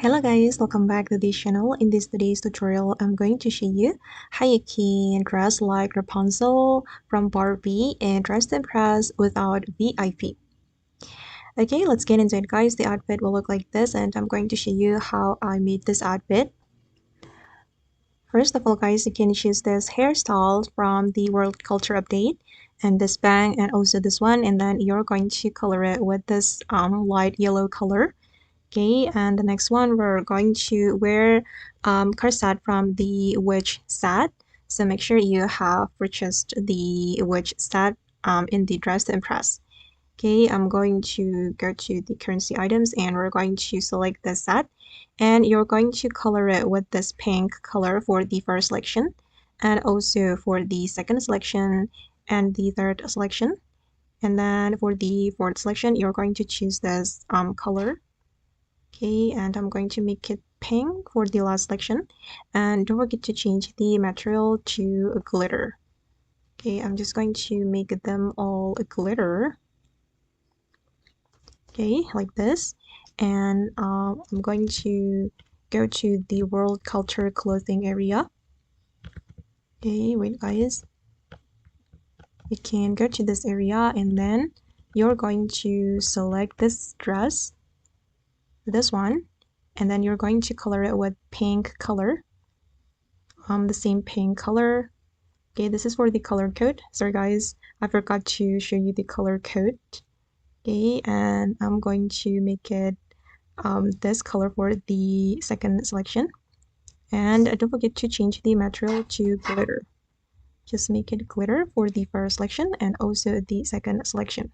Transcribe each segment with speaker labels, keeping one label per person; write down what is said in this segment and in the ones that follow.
Speaker 1: Hello guys, welcome back to this channel. In this today's tutorial, I'm going to show you how you can dress like Rapunzel from Barbie and dress to impress without VIP. Okay, let's get into it guys. The outfit will look like this and I'm going to show you how I made this outfit. First of all guys, you can choose this hairstyle from the World Culture Update and this bang and also this one, and then you're going to color it with this light yellow color. Okay, and the next one we're going to wear corset from the witch set. So make sure you have purchased the witch set in the Dress to Impress. Okay, I'm going to go to the currency items and we're going to select the set, and you're going to color it with this pink color for the first selection and also for the second selection and the third selection. And then for the fourth selection, you're going to choose this color. Okay, and I'm going to make it pink for the last selection, and don't forget to change the material to a glitter. Okay, I'm just going to make them all a glitter. Okay, like this, and I'm going to go to the World Culture Clothing area. Okay, wait guys, you can go to this area and then you're going to select this dress, this one, and then you're going to color it with pink color, the same pink color. Okay, this is for the color code. Sorry guys, I forgot to show you the color code. Okay, and I'm going to make it this color for the second selection, and don't forget to change the material to glitter. Just make it glitter for the first selection and also the second selection.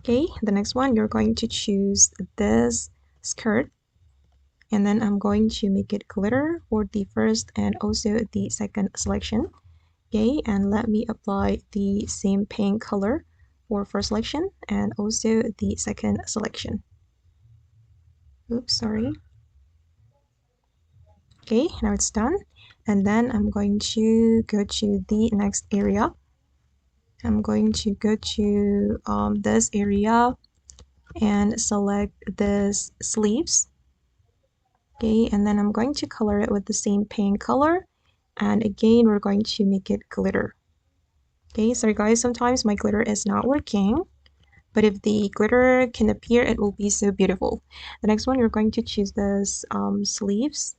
Speaker 1: Okay, the next one, you're going to choose this skirt, and then I'm going to make it glitter for the first and also the second selection. Okay, and let me apply the same pink color for first selection and also the second selection. Oops, sorry. Okay, now it's done, and then I'm going to go to the next area. I'm going to go to this area and select this sleeves. Okay, and then I'm going to color it with the same pink color, and again we're going to make it glitter. Okay, sorry guys, sometimes my glitter is not working, but if the glitter can appear, it will be so beautiful. The next one, you're going to choose this sleeves.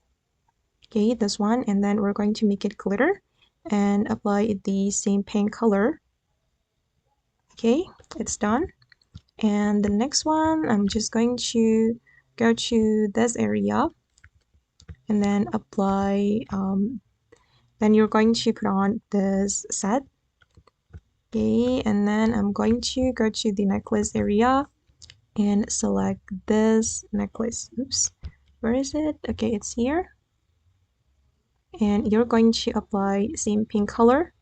Speaker 1: Okay, this one, and then we're going to make it glitter and apply the same pink color. Okay, it's done. And the next one, I'm just going to go to this area and then apply, then you're going to put on this set. Okay, and then I'm going to go to the necklace area and select this necklace. Oops, where is it? Okay, it's here. And you're going to apply same pink color,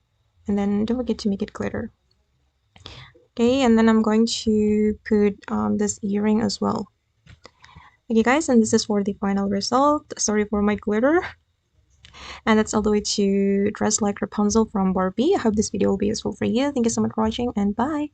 Speaker 1: and then don't forget to make it glitter. Okay, and then I'm going to put this earring as well. Okay guys, and this is for the final result. Sorry for my glitter. And that's all the way to dress like Rapunzel from Barbie. I hope this video will be useful for you. Thank you so much for watching, and bye.